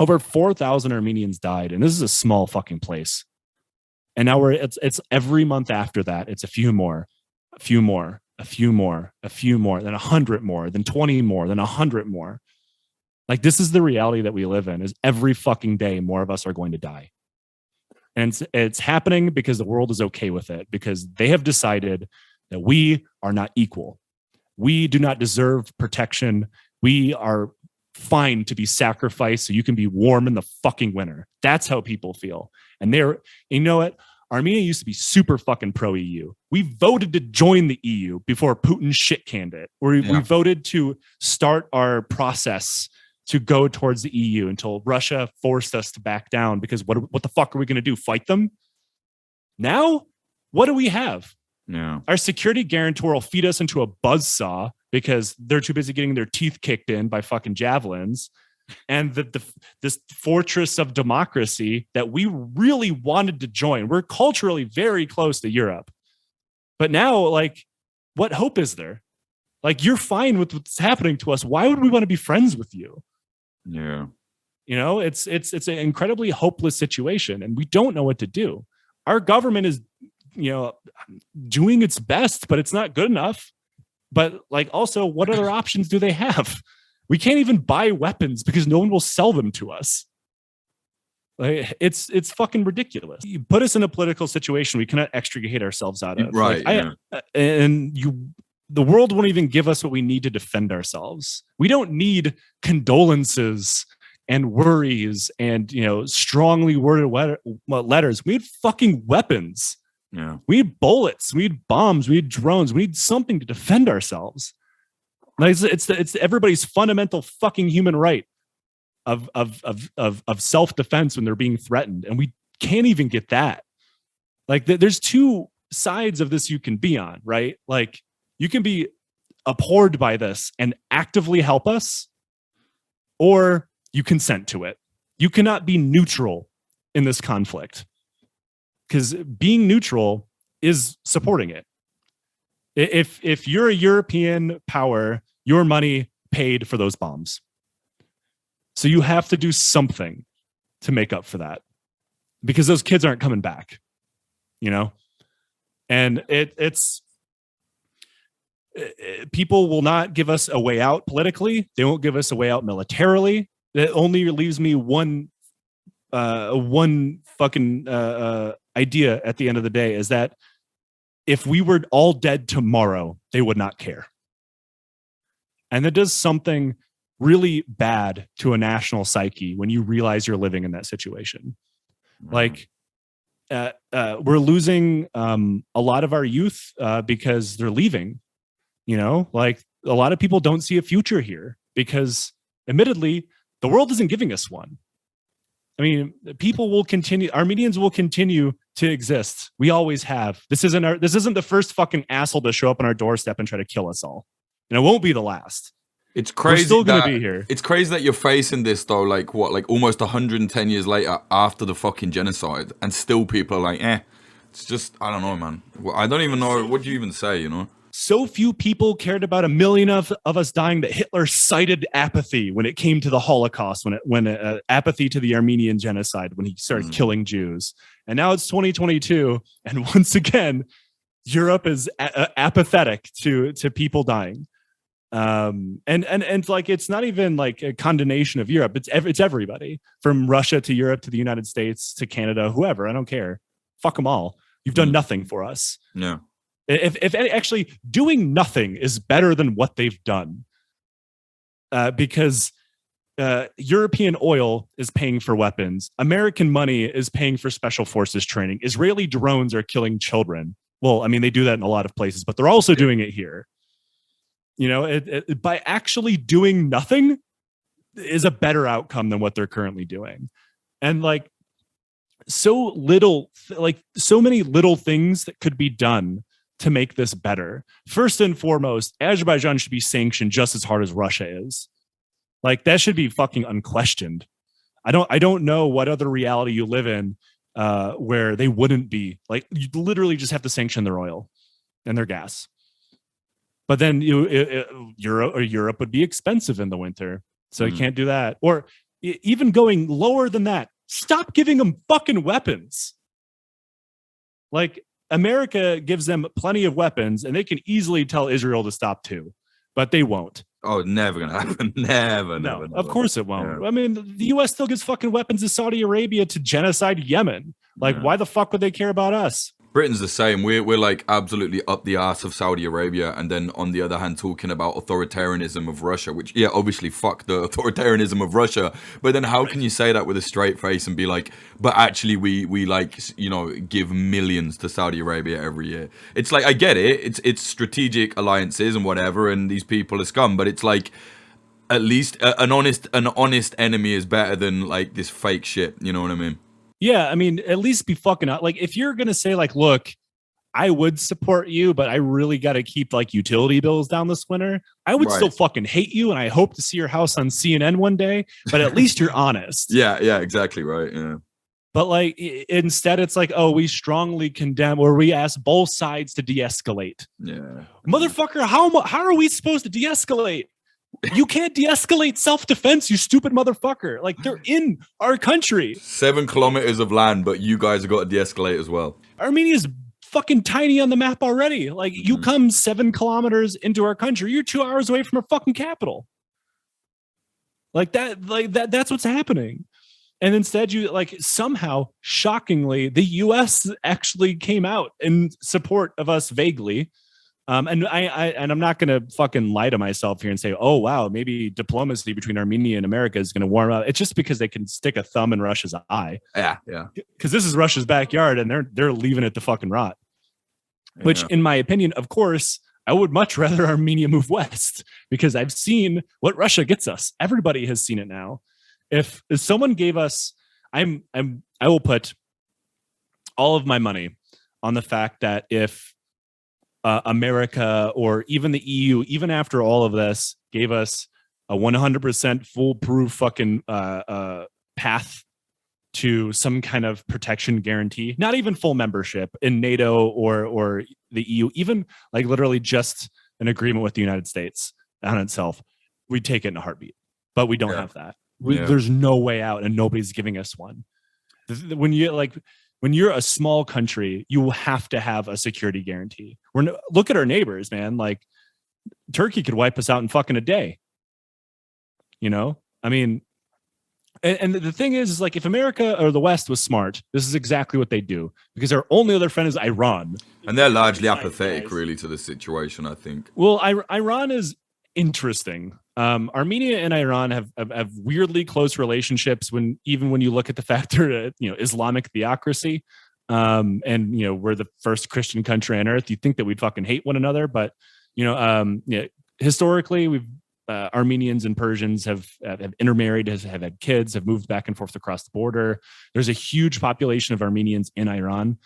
over 4,000 Armenians died, and this is a small fucking place. And now it's every month after that, it's a few more, a few more, a few more, a few more, then 100 more, then 20 more, then 100 more. Like, this is the reality that we live in, is every fucking day more of us are going to die. And it's happening because the world is okay with it, because they have decided that we are not equal. We do not deserve protection. We are fine to be sacrificed so you can be warm in the fucking winter. That's how people feel. And you know what? Armenia used to be super fucking pro-EU. We voted to join the EU before Putin shit-canned it. We voted to start our process to go towards the EU until Russia forced us to back down, because what the fuck are we going to do? Fight them? Now, what do we have? Yeah. Our security guarantor will feed us into a buzzsaw because they're too busy getting their teeth kicked in by fucking javelins. And this fortress of democracy that we really wanted to join. We're culturally very close to Europe. But now, like, what hope is there? Like, you're fine with what's happening to us. Why would we want to be friends with you? Yeah. You know, it's an incredibly hopeless situation, and we don't know what to do. Our government is, you know, doing its best, but it's not good enough. But like, also, what other options do they have? We can't even buy weapons because no one will sell them to us. Like, it's fucking ridiculous. You put us in a political situation we cannot extricate ourselves out of. Right. Like, the world won't even give us what we need to defend ourselves. We don't need condolences and worries and, you know, strongly worded letters. We need fucking weapons. Yeah. We need bullets. We need bombs. We need drones. We need something to defend ourselves. Like, it's everybody's fundamental fucking human right of self-defense when they're being threatened, and we can't even get that. Like, there's two sides of this you can be on, right? Like, you can be abhorred by this and actively help us, or you consent to it. You cannot be neutral in this conflict, because being neutral is supporting it. If you're a European power, your money paid for those bombs. So you have to do something to make up for that, because those kids aren't coming back, you know? And it's people will not give us a way out politically. They won't give us a way out militarily. That only leaves me one fucking idea at the end of the day, is that if we were all dead tomorrow, they would not care. And that does something really bad to a national psyche when you realize you're living in that situation. Like, we're losing a lot of our youth because they're leaving. You know, like, a lot of people don't see a future here because, admittedly, the world isn't giving us one. I mean, Armenians will continue to exist. We always have. This isn't the first fucking asshole to show up on our doorstep and try to kill us all. And it won't be the last. It's crazy. We're still going to be here. It's crazy that you're facing this, though, like almost 110 years later after the fucking genocide, and still people are like, it's just, I don't know, man. I don't even know. What do you even say, you know? so few people cared about a million of us dying that Hitler cited apathy when it came to the Holocaust, when apathy to the Armenian genocide, when he started killing Jews. And now it's 2022, and once again, Europe is apathetic to people dying. And like, it's not even like a condemnation of Europe. It's everybody from Russia to Europe to the United States to Canada, whoever. I don't care. Fuck them all. You've done nothing for us. No. If actually doing nothing is better than what they've done, because European oil is paying for weapons. American money is paying for special forces training. Israeli drones are killing children. Well, I mean, they do that in a lot of places, but they're also doing it here. You know, by actually doing nothing is a better outcome than what they're currently doing. And like, so many little things that could be done to make this better. First and foremost, Azerbaijan should be sanctioned just as hard as Russia is. Like, that should be fucking unquestioned. I don't know what other reality you live in where they wouldn't be. Like, you literally just have to sanction their oil and their gas. But then Europe would be expensive in the winter, so you can't do that. Or even going lower than that, stop giving them fucking weapons. Like, America gives them plenty of weapons, and they can easily tell Israel to stop too, but they won't. Oh, never gonna happen. Never. Of course it won't. Yeah. I mean, the U.S. still gives fucking weapons to Saudi Arabia to genocide Yemen. Like, why the fuck would they care about us? Britain's the same. We're like absolutely up the arse of Saudi Arabia, and then on the other hand talking about authoritarianism of Russia, which, yeah, obviously fuck the authoritarianism of Russia, but then how can you say that with a straight face and be like, but actually we like, you know, give millions to Saudi Arabia every year? It's like, I get it, it's strategic alliances and whatever, and these people are scum, but it's like, at least an honest enemy is better than like this fake shit, you know what I mean? Yeah, I mean, at least be fucking out. Like, if you're gonna say like, look, I would support you, but I really got to keep like utility bills down this winter, I would still fucking hate you, and I hope to see your house on CNN one day. But at least you're honest. Yeah, exactly right. Yeah. But like, instead, it's like, oh, we strongly condemn, or we ask both sides to de-escalate. Yeah, motherfucker, how are we supposed to de-escalate? You can't de-escalate self-defense, you stupid motherfucker. Like, they're in our country. 7 kilometers of land, but you guys have got to de-escalate as well. Armenia's fucking tiny on the map already. Like, you come 7 kilometers into our country, you're 2 hours away from our fucking capital. That's what's happening. And instead, you like, somehow, shockingly, the US actually came out in support of us vaguely. And I'm not going to fucking lie to myself here and say, oh, wow, maybe diplomacy between Armenia and America is going to warm up. It's just because they can stick a thumb in Russia's eye. Yeah. Because this is Russia's backyard, and they're leaving it to fucking rot. Yeah. Which, in my opinion, of course, I would much rather Armenia move west, because I've seen what Russia gets us. Everybody has seen it now. If someone gave us, I will put all of my money on the fact that if America or even the EU, even after all of this, gave us a 100% foolproof fucking path to some kind of protection guarantee, not even full membership in NATO or the EU, even like literally just an agreement with the United States on itself, we'd take it in a heartbeat. But we don't have that. There's no way out, and nobody's giving us one. When you're a small country, you have to have a security guarantee. Look at our neighbors, man. Like, Turkey could wipe us out in fucking a day. You know, I mean, and the thing is like, if America or the West was smart, this is exactly what they do, because our only other friend is Iran, and they're largely apathetic, really, to the situation, I think. Well, Iran is interesting. Armenia and Iran have weirdly close relationships when you look at the fact they're Islamic theocracy, and we're the first Christian country on earth. You'd think that we'd fucking hate one another, but historically, we've Armenians and Persians have intermarried, have had kids, have moved back and forth across the border. There's a huge population of Armenians in Iran,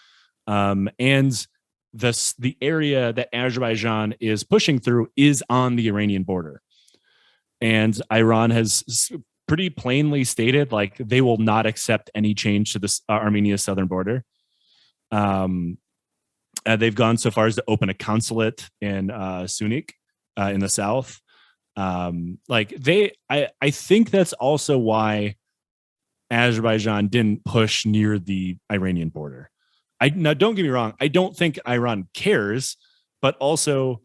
and the area that Azerbaijan is pushing through is on the Iranian border. And Iran has pretty plainly stated, like, they will not accept any change to this Armenia's southern border. They've gone so far as to open a consulate in Sunik in the south. I think that's also why Azerbaijan didn't push near the Iranian border. Now, don't get me wrong. I don't think Iran cares, but also,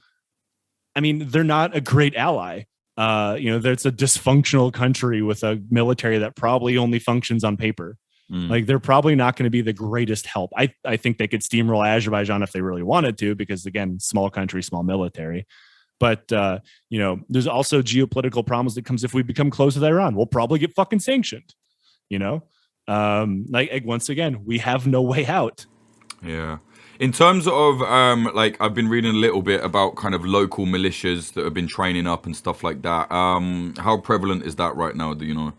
I mean, they're not a great ally. That's a dysfunctional country with a military that probably only functions on paper. Like, they're probably not going to be the greatest help. I think they could steamroll Azerbaijan if they really wanted to, because again, small country, small military. But there's also geopolitical problems that comes if we become close with Iran. We'll probably get fucking sanctioned. Once again, we have no way out. Yeah. In terms of I've been reading a little bit about kind of local militias that have been training up and stuff like that. How prevalent is that right now? Do you know?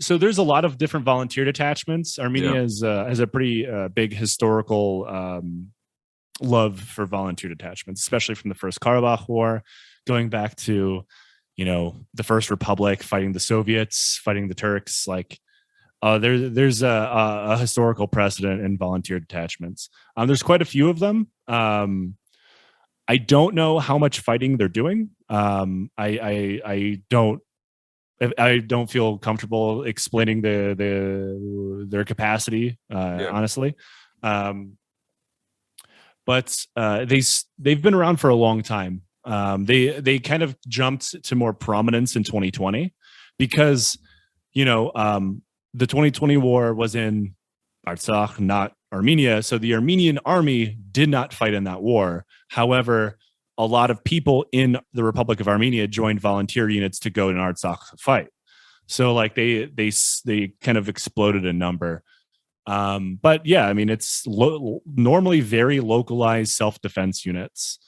So there's a lot of different volunteer detachments. Armenia has a pretty big historical love for volunteer detachments, especially from the First Karabakh War, going back to, the First Republic, fighting the Soviets, fighting the Turks. There's a historical precedent in volunteer detachments. There's quite a few of them. I don't know how much fighting they're doing. I don't feel comfortable explaining their capacity, honestly. But they've been around for a long time. They kind of jumped to more prominence in 2020 because, the 2020 war was in Artsakh, not Armenia. So the Armenian army did not fight in that war. However, a lot of people in the Republic of Armenia joined volunteer units to go in Artsakh to fight. So they kind of exploded in number. But yeah, I mean, it's normally very localized self-defense units,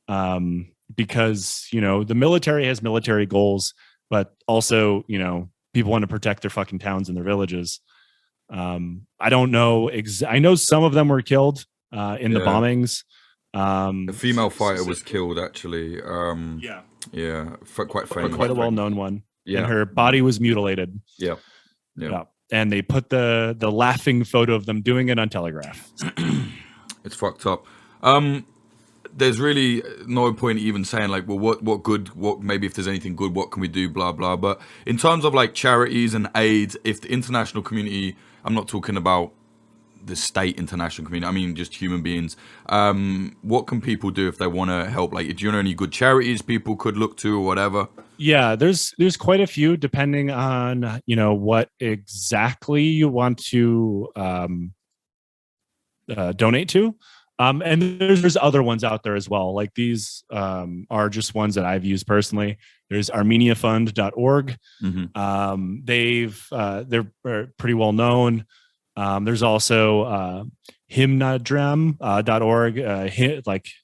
because, the military has military goals, but also, people want to protect their fucking towns and their villages. I don't know. I know some of them were killed in the bombings. A female fighter was killed, actually. Quite famous. Quite a well-known one. Yeah. And her body was mutilated. Yeah. And they put the laughing photo of them doing it on Telegraph. It's fucked up. There's really no point even saying what good, maybe if there's anything good, what can we do, blah, blah. But in terms of charities and aid, if the international community, I'm not talking about the state international community, I mean just human beings, what can people do if they want to help? Do you know any good charities people could look to or whatever? Yeah, there's quite a few, depending on, what exactly you want to donate to. And there's other ones out there as well. These are just ones that I've used personally. There's armeniafund.org. Mm-hmm. They're pretty well known. There's also himnadram.org,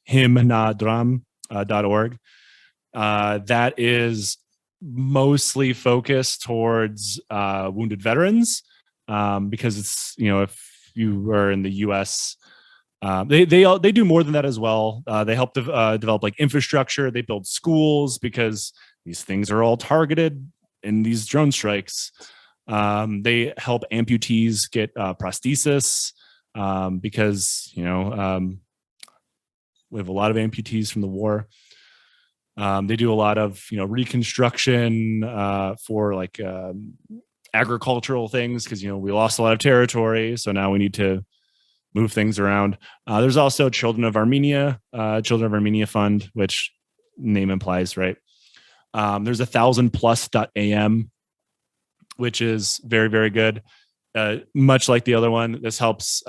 himnadram.org. That is mostly focused towards wounded veterans, because it's, if you are in the U.S., they do more than that as well. They help develop infrastructure. They build schools, because these things are all targeted in these drone strikes. They help amputees get prosthesis, because we have a lot of amputees from the war. They do a lot of reconstruction for agricultural things, because we lost a lot of territory, so now we need to move things around. There's also Children of Armenia Fund, which name implies, right? There's 1000plus.am, which is very, very good. Much like the other one, this helps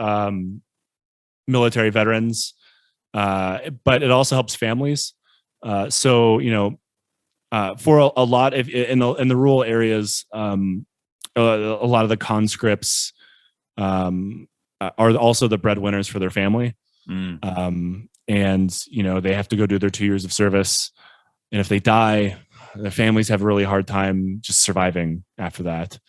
military veterans, but it also helps families. For a lot of in the rural areas, a lot of the conscripts are also the breadwinners for their family. And they have to go do their 2 years of service, and if they die, their families have a really hard time just surviving after that.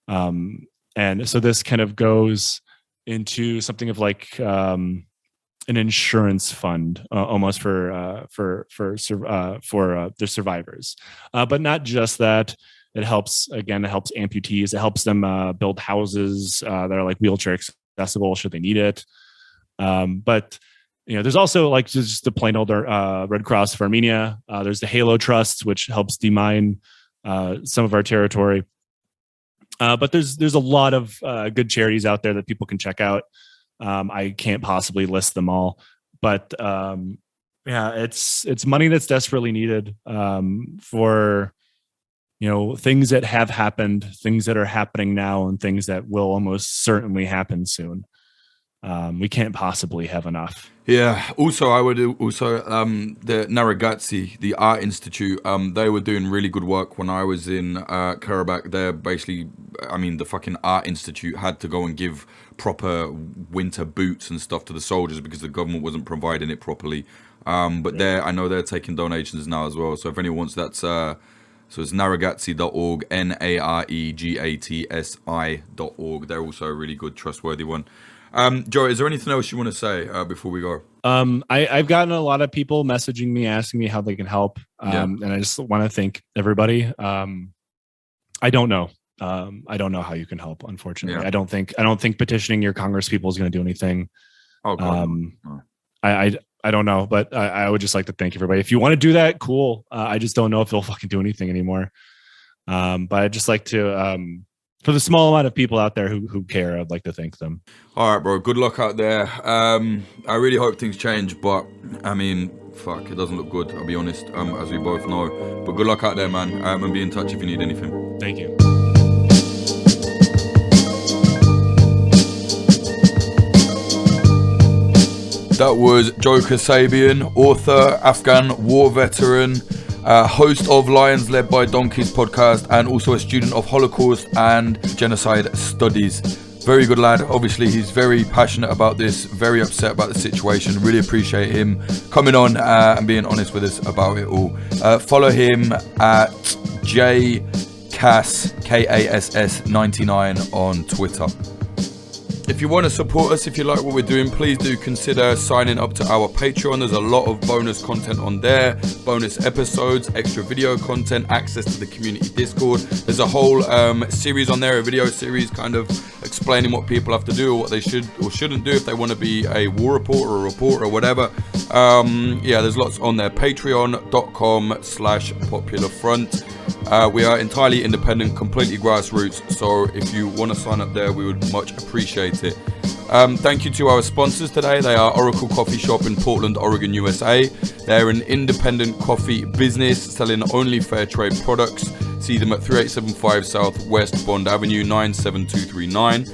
And so this kind of goes into something of an insurance fund, almost for the survivors, but not just that. It helps amputees. It helps them build houses that are wheelchair accessible should they need it. But there's also like just the plain old Red Cross of Armenia. There's the Halo Trust, which helps demine some of our territory. But there's a lot of good charities out there that people can check out. I can't possibly list them all, but it's money that's desperately needed for things that have happened, things that are happening now, and things that will almost certainly happen soon. We can't possibly have enough. Yeah. Also, I would the Narragatsy, the Art Institute, they were doing really good work when I was in Karabakh. They're basically, the fucking Art Institute had to go and give proper winter boots and stuff to the soldiers because the government wasn't providing it properly. But I know they're taking donations now as well. So if anyone wants that, so it's narragatsy.org, NAREGATSI.org. They're also a really good, trustworthy one. Joe, is there anything else you want to say before we go? I've gotten a lot of people messaging me, asking me how they can help. And I just want to thank everybody. I don't know. I don't know how you can help, unfortunately. I don't think petitioning your Congress people is going to do anything. Oh, God. I don't know, but I would just like to thank everybody. If you want to do that, cool. I just don't know if it'll fucking do anything anymore. But I'd just like to, for the small amount of people out there who care, I'd like to thank them. All right, bro. Good luck out there. I really hope things change, but it doesn't look good, I'll be honest, as we both know. But good luck out there, man. And be in touch if you need anything. Thank you. That was Joe Kassabian, author, Afghan war veteran, host of Lions Led by Donkeys podcast, and also a student of Holocaust and genocide studies. Very good lad. Obviously, he's very passionate about this, very upset about the situation. Really appreciate him coming on and being honest with us about it all. Follow him at JKass, KASS 99 on Twitter. If you want to support us, if you like what we're doing, please do consider signing up to our Patreon. There's a lot of bonus content on there, bonus episodes, extra video content, access to the community Discord. There's a whole series on there, a video series kind of explaining what people have to do or what they should or shouldn't do if they want to be a war reporter or a reporter or whatever. There's lots on there. Patreon.com/popularfront. We are entirely independent, completely grassroots, so if you want to sign up there, we would much appreciate it. Thank you to our sponsors today. They are Oracle Coffee Shop in Portland, Oregon, USA. They're an independent coffee business selling only fair trade products. See them at 3875 South West Bond Avenue, 97239.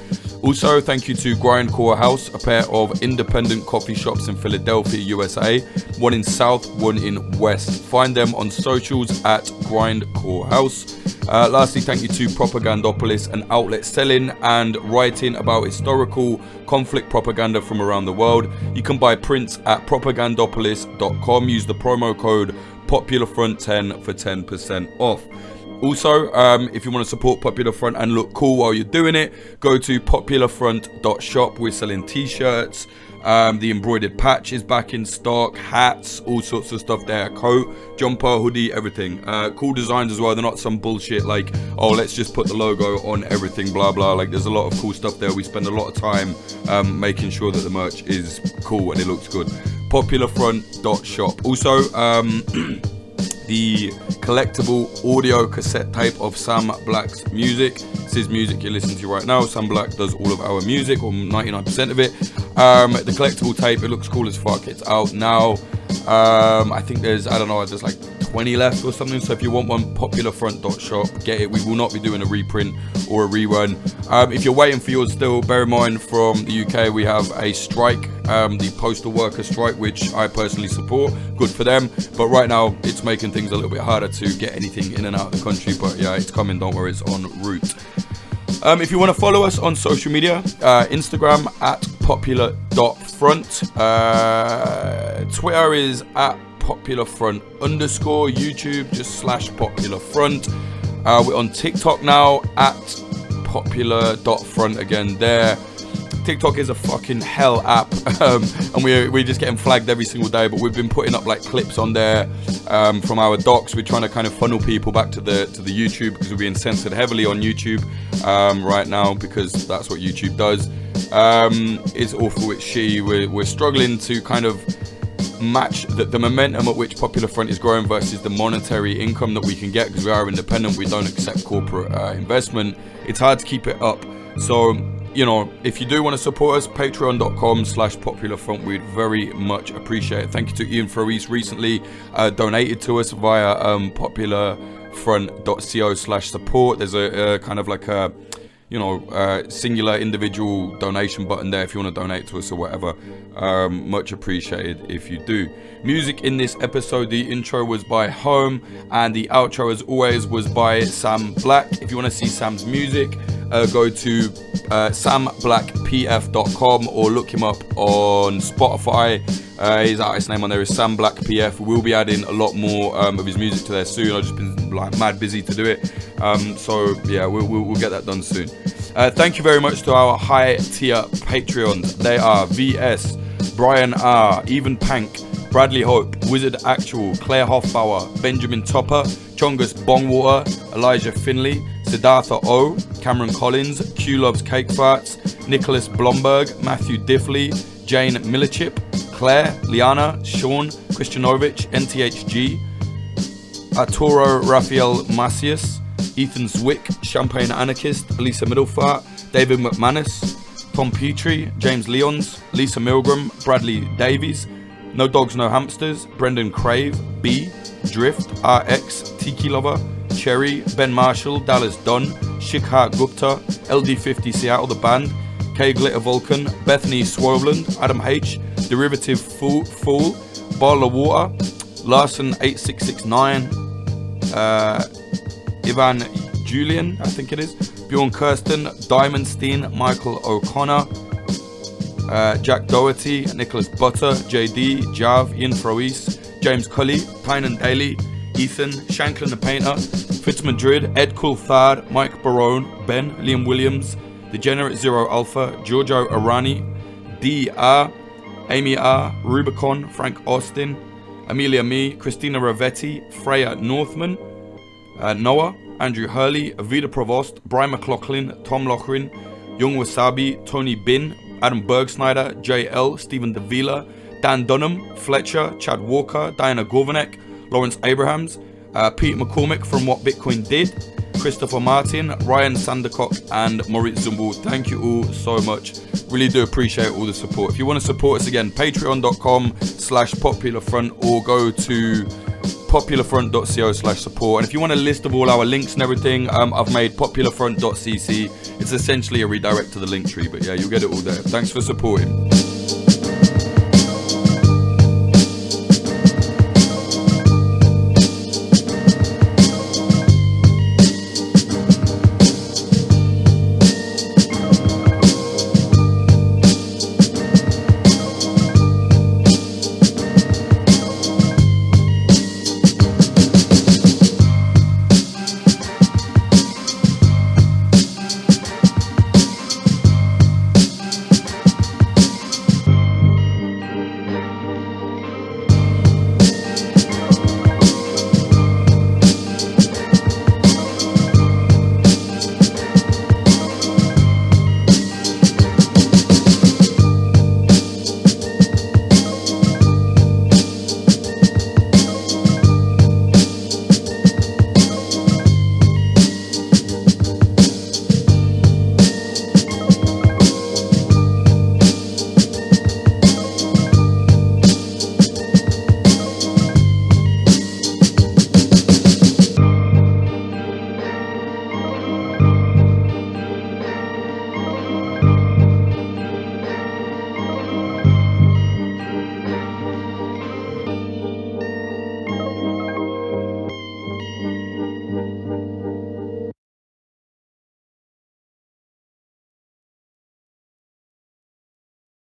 Also, thank you to Grindcore House, a pair of independent coffee shops in Philadelphia, USA. One in South, one in West. Find them on socials at Grindcore House. Lastly, thank you to Propagandopolis, an outlet selling and writing about historical conflict propaganda from around the world. You can buy prints at propagandopolis.com. Use the promo code POPULARFRONT10 for 10% off. Also, if you want to support Popular Front and look cool while you're doing it, go to popularfront.shop. We're selling t-shirts, the embroidered patch is back in stock, hats, all sorts of stuff there, coat, jumper, hoodie, everything. Cool designs as well. They're not some bullshit like, oh, let's just put the logo on everything, blah blah. Like, there's a lot of cool stuff there. We spend a lot of time making sure that the merch is cool and it looks good. popularfront.shop. Also, the collectible audio cassette tape of Sam Black's music. This is music you're listening to right now. Sam Black does all of our music, or 99% of it. The collectible tape, it looks cool as fuck. It's out now. I think there's like 20 left or something. So if you want one, popularfront.shop, get it. We will not be doing a reprint or a rerun. If you're waiting for yours still, bear in mind from the UK we have a strike, the postal worker strike, which I personally support. Good for them. But right now it's making things a little bit harder to get anything in and out of the country. But yeah, it's coming. Don't worry, it's en route. If you want to follow us on social media, Instagram at popular.front. Twitter is at popularfront_. YouTube just /popularfront. We're on TikTok now at popular.front again there. TikTok is a fucking hell app, and we're just getting flagged every single day, but we've been putting up like clips on there from our docs. We're trying to kind of funnel people back to the YouTube because we're being censored heavily on YouTube right now, because that's what YouTube does. It's awful, it's shitty. We're struggling to kind of match the momentum at which Popular Front is growing versus the monetary income that we can get, because we are independent, we don't accept corporate investment. It's hard to keep it up. So, you know, if you do want to support us, patreon.com/Popular Front, we'd very much appreciate it. Thank you to Ian Faris, recently donated to us via popularfront.co/support. There's a kind of like a, you know, singular individual donation button there if you want to donate to us or whatever. Much appreciated if you do. Music in this episode, the intro was by Home, and the outro, as always, was by Sam Black. If you want to see Sam's music, go to samblackpf.com or look him up on Spotify. His artist name on there is Sam Black PF. We'll be adding a lot more of his music to there soon. I've just been like mad busy to do it. So yeah, we'll get that done soon. Thank you very much to our high tier Patreons. They are VS, Brian R, Even Pank, Bradley Hope, Wizard Actual, Claire Hoffbauer, Benjamin Topper, Chongus Bongwater, Elijah Finley, Siddhartha O, Cameron Collins, Q Loves Cake Farts, Nicholas Blomberg, Matthew Diffley, Jane Millichip, Claire, Liana, Sean, Christianovich, NTHG, Arturo Raphael Macias, Ethan Zwick, Champagne Anarchist, Lisa Middlefart, David McManus, Tom Petrie, James Leons, Lisa Milgram, Bradley Davies, No Dogs No Hamsters, Brendan Crave, B, Drift, RX, Tiki Lover, Cherry, Ben Marshall, Dallas Dunn, Shikhar Gupta, LD50 Seattle the Band, K Glitter Vulcan, Bethany Swoveland, Adam H, Derivative Fool, Barla Water, Larson 8669, Ivan Julian, I think it is, Bjorn Kirsten, Diamond Steen, Michael O'Connor, Jack Doherty, Nicholas Butter, JD, Jav, Ian Frois, James Cully, Tynan Daly, Ethan, Shanklin the Painter, Fitz Madrid, Ed Coulthard, Mike Barone, Ben, Liam Williams, Degenerate Zero Alpha, Giorgio Arani, D R, Amy R, Rubicon, Frank Austin, Amelia Me, Christina Ravetti, Freya Northman, Noah, Andrew Hurley, Avida Provost, Brian McLaughlin, Tom Lochrin, Young Wasabi, Tony Bin, Adam Bergsnyder, JL, Stephen Davila, Dan Dunham, Fletcher, Chad Walker, Diana Gorvanek, Lawrence Abrahams, Pete McCormick from What Bitcoin Did, Christopher Martin, Ryan Sandercock, and Moritz Zumbul. Thank you all so much. Really do appreciate all the support. If you want to support us, again, patreon.com/popularfront or go to popularfront.co/support. And if you want a list of all our links and everything, I've made popularfront.cc. It's essentially a redirect to the link tree, but yeah, you'll get it all there. Thanks for supporting.